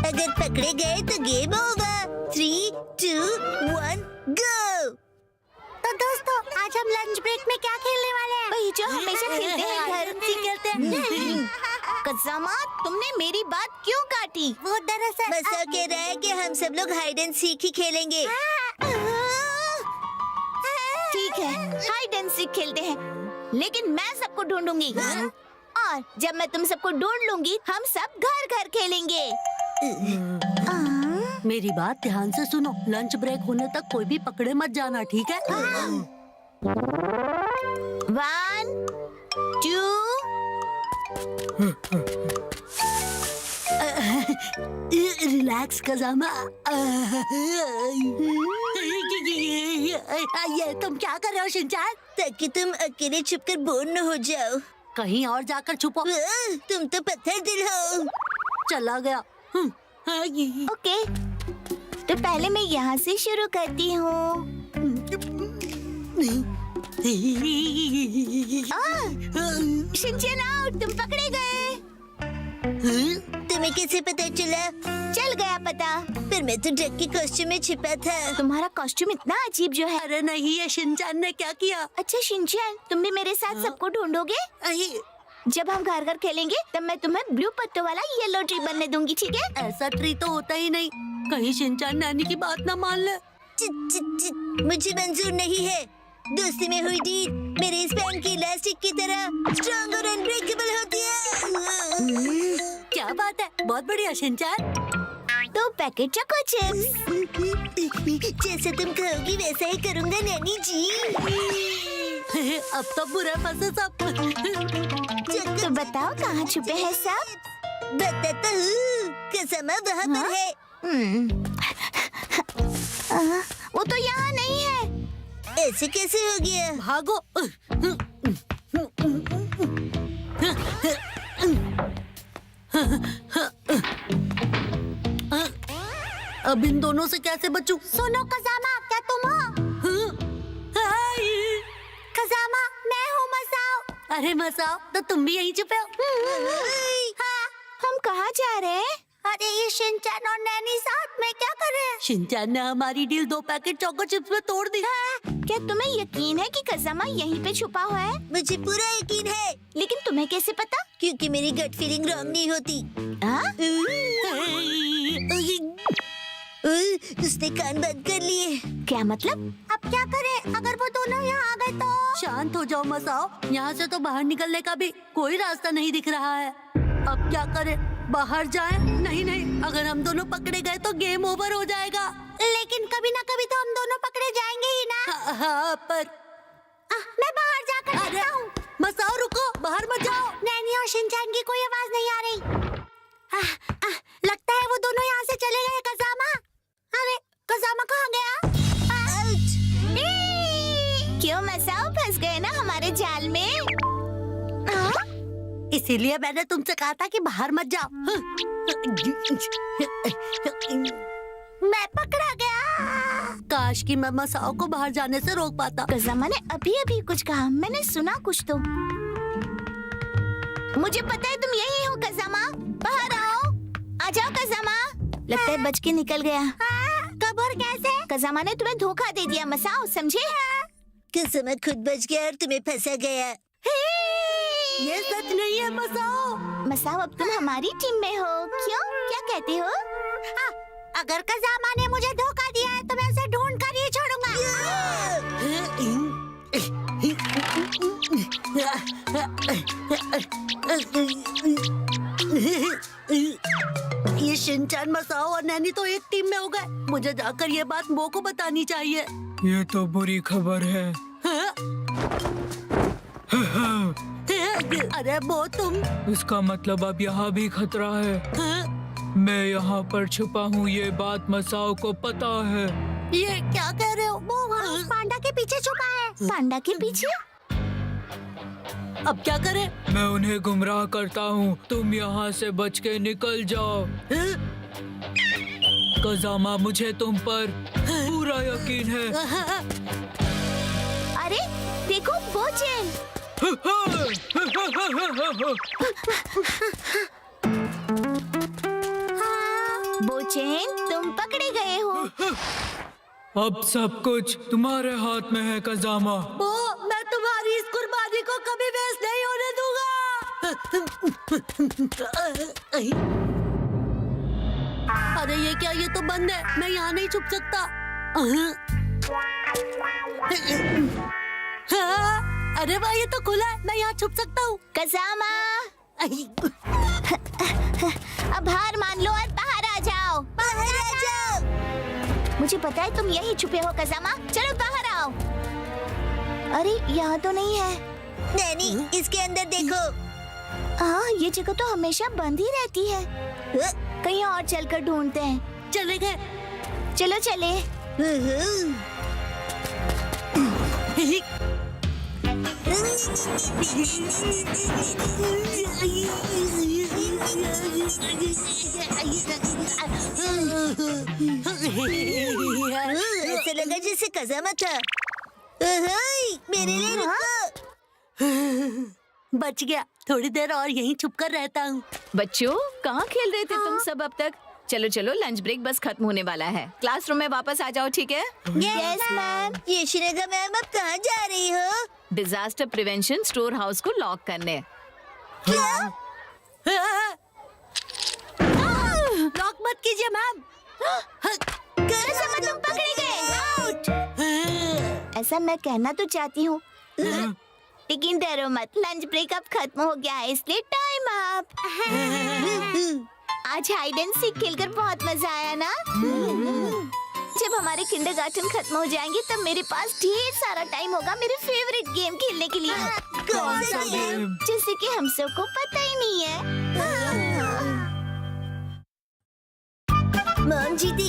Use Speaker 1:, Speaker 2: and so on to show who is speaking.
Speaker 1: अगर पकड़े गए तो गेम ओवर। 3, 2, 1 गो।
Speaker 2: तो दोस्तों आज हम लंच ब्रेक में क्या खेलने वाले हैं?
Speaker 3: वही जो हमेशा खेलते हैं, घर से खेलते हैं। कज़ामा, तुमने मेरी बात क्यों काटी?
Speaker 2: वो दरअसल
Speaker 1: मसा कह रहा है कि हम सब लोग हाइड एंड सीक ही खेलेंगे।
Speaker 3: ठीक है, हाइड एंड सीक खेलते हैं, लेकिन मैं सबको ढूंढूंगी। और जब मैं तुम सबको ढूंढ लूंगी, हम सब घर घर खेलेंगे।
Speaker 4: मेरी बात ध्यान से सुनो, लंच ब्रेक होने तक कोई भी पकड़े मत जाना, ठीक है?
Speaker 3: 1, 2
Speaker 4: रिलैक्स कज़ामा। ये तुम क्या कर रहे हो शिनचैन?
Speaker 1: ताकि तुम अकेले छुपकर बोर न हो जाओ।
Speaker 4: कहीं और जाकर छुपो।
Speaker 1: तुम तो पत्थर दिल हो।
Speaker 4: चला गया।
Speaker 3: ओके, तो पहले मैं यहाँ से शुरू करती हूँ। शिनचैन आउट, तुम पकड़े गए।
Speaker 1: तुम्हें कैसे पता चला?
Speaker 3: चल गया पता।
Speaker 1: पर मैं तो डक के कॉस्ट्यूम में छिपा था।
Speaker 3: तुम्हारा कॉस्ट्यूम इतना अजीब जो है।
Speaker 4: अरे नहीं, ये शिनचैन ने क्या किया?
Speaker 3: अच्छा शिनचैन, तुम भी मेरे साथ सबको ढूंढोगे? जब हम घर घर खेलेंगे तब मैं तुम्हें ब्लू पत्तों वाला येलो ट्री बनने दूंगी, ठीक है?
Speaker 4: ऐसा ट्री तो होता ही नहीं। कहीं शिनचैन नैनी की बात ना मान ले।
Speaker 1: मुझे मंजूर नहीं है। दोस्ती में हुई डील मेरे स्पैन की इलास्टिक की तरह स्ट्रॉन्ग और अनब्रेकेबल होती है।
Speaker 4: क्या बात है, बहुत बढ़िया शिनचैन।
Speaker 3: तो पैकेट चको चिप्स।
Speaker 1: जैसे तुम कहोगी वैसा ही करूँगा नैनी जी।
Speaker 4: अब तो बुरे फंसे सब।
Speaker 3: तो बताओ कहाँ छुपे हैं सब?
Speaker 1: बताता हूँ, कज़ामा वहाँ पर है।
Speaker 3: वो तो यहाँ नहीं है।
Speaker 1: ऐसे कैसे हो गया?
Speaker 4: भागो। अब इन दोनों से कैसे बचूं?
Speaker 2: सुनो कज़ामा, क्या तुम हो? कज़ामा, मैं हूँ मसाओ।
Speaker 4: अरे मसाओ, तो तुम भी यहीं छुपे हो?
Speaker 2: हाँ,
Speaker 3: हम कहाँ जा रहे हैं?
Speaker 2: अरे ये शिनचैन और नैनी साथ में क्या कर रहे हैं?
Speaker 4: शिनचैन ने हमारी डील 2 पैकेट चोको चिप्स में तोड़ दी।
Speaker 3: क्या तुम्हें यकीन है कि कज़ामा यहीं पे छुपा हुआ है?
Speaker 1: मुझे पूरा यकीन है,
Speaker 3: लेकिन तुम्हें कैसे पता?
Speaker 1: क्योंकि मेरी गट फीलिंग रॉन्ग नहीं होती।
Speaker 3: हाँ?
Speaker 1: उसने कान बंद कर लिए।
Speaker 3: क्या मतलब?
Speaker 2: अब क्या करें? अगर वो दोनों यहाँ आ गए तो?
Speaker 4: शांत हो जाओ मसाओ, यहाँ से तो बाहर निकलने का भी कोई रास्ता नहीं दिख रहा है। अब क्या करें? बाहर जाएं? नहीं नहीं, अगर हम दोनों पकड़े गए तो गेम ओवर हो जाएगा।
Speaker 2: लेकिन कभी ना कभी तो हम दोनों पकड़े जाएंगे ही ना।
Speaker 4: हाँ, पर
Speaker 2: मैं बाहर जाकर
Speaker 4: अरे
Speaker 2: देखता हूँ।
Speaker 4: मसाओ रुको, बाहर मत जाओ।
Speaker 2: नैनी और शिनचैन की कोई आवाज नहीं आ रही। लगता है वो दोनों यहाँ से चले गए। कज़ामा, अरे कज़ामा कहाँ गया?
Speaker 3: क्यों मसाओ, फंस गए ना हमारे जाल में?
Speaker 4: इसीलिए मैंने तुमसे कहा था कि बाहर मत जाओ।
Speaker 2: मैं पकड़ा गया।
Speaker 4: काश कि मैं मसाओ को बाहर जाने से रोक पाता।
Speaker 3: कज़ामा ने अभी अभी कुछ कहा, मैंने सुना कुछ तो। मुझे पता है तुम यही हो कज़ामा, बाहर आओ। आ जाओ कज़ामा। लगता है बच के निकल गया।
Speaker 2: कब और कैसे?
Speaker 3: कज़ामा ने तुम्हें धोखा दे दिया मसाओ, समझे?
Speaker 1: कज़ामा खुद बच गया और तुम्हें फंसा गया।
Speaker 4: ये सच नहीं है मसाओ।
Speaker 3: मसाओ, अब तुम हमारी टीम में हो। क्यों, क्या कहते हो?
Speaker 2: अगर कज़ामा ने मुझे धोखा दिया है तो मैं उसे ढूंढ कर ही छोड़ूंगा।
Speaker 4: ये शिनचैन, मसाओ और नैनी तो एक टीम में हो गए। मुझे जाकर ये बात मो को बतानी चाहिए।
Speaker 5: ये तो बुरी खबर है।
Speaker 4: अरे वो तुम?
Speaker 5: इसका मतलब अब यहाँ भी खतरा है। मैं यहाँ पर छुपा हूँ, ये बात मसाओ को पता है।
Speaker 4: ये क्या कह रहे हो?
Speaker 2: वो वहाँ उस पांडा के पीछे छुपा है।
Speaker 3: पांडा के पीछे?
Speaker 4: अब क्या करें?
Speaker 5: मैं उन्हें गुमराह करता हूँ, तुम यहाँ से बच के निकल जाओ। कज़ामा, मुझे तुम पर पूरा यकीन है।
Speaker 3: अरे देखो वो चेन। बोचेन, तुम पकड़े गए हो।
Speaker 5: अब सब कुछ तुम्हारे हाथ में है कजामा।
Speaker 4: वो मैं तुम्हारी इस कुर्बानी को कभी वेस्ट नहीं होने दूंगा। अरे ये क्या, ये तो बंद है, मैं यहाँ नहीं छुप सकता। हाँ, अरे वाह, ये तो खुला है, मैं यहाँ छुप सकता हूँ।
Speaker 3: कजामा, अब हार मान लो और बाहर आ जाओ।
Speaker 1: बाहर आ जाओ।
Speaker 3: मुझे पता है तुम यहीं छुपे हो कजामा, चलो बाहर आओ। अरे यहाँ तो नहीं है।
Speaker 1: नैनी, इसके अंदर देखो।
Speaker 3: हाँ, ये जगह तो हमेशा बंद ही रहती है। कहीं और चलकर ढूंढते हैं।
Speaker 4: चले गए।
Speaker 3: चलो चले।
Speaker 1: ऐसा लगा जैसे कजामा था। मेरे लिए रुको।
Speaker 4: बच गया, थोड़ी देर और यहीं छुपकर रहता हूँ।
Speaker 6: बच्चों, कहाँ खेल रहे थे तुम सब अब तक? चलो चलो, लंच ब्रेक बस खत्म होने वाला है। क्लासरूम में वापस आ जाओ, ठीक है?
Speaker 3: Yes ma'am.
Speaker 1: ये शिनेगा मैम, अब कहाँ जा रही हो?
Speaker 6: डिजास्टर प्रिवेंशन स्टोर हाउस को लॉक करने।
Speaker 1: क्या?
Speaker 4: लॉक मत कीजिए मैम।
Speaker 3: कजामा, तुम पकड़े गए। ऐसा मैं कहना तो चाहती हूँ, लेकिन डरो मत, लंच ब्रेक अब खत्म हो गया है, इसलिए टाइम अप। आज हाइड एंड सीक खेलकर बहुत मजा आया ना? जब हमारे किंडरगार्टन खत्म हो जाएंगे तब मेरे पास ढेर सारा टाइम होगा मेरे फेवरेट गेम खेलने के लिए,
Speaker 1: कौन सा गेम?
Speaker 3: जैसे कि हम सबको पता ही नहीं है।
Speaker 1: मॉम जीती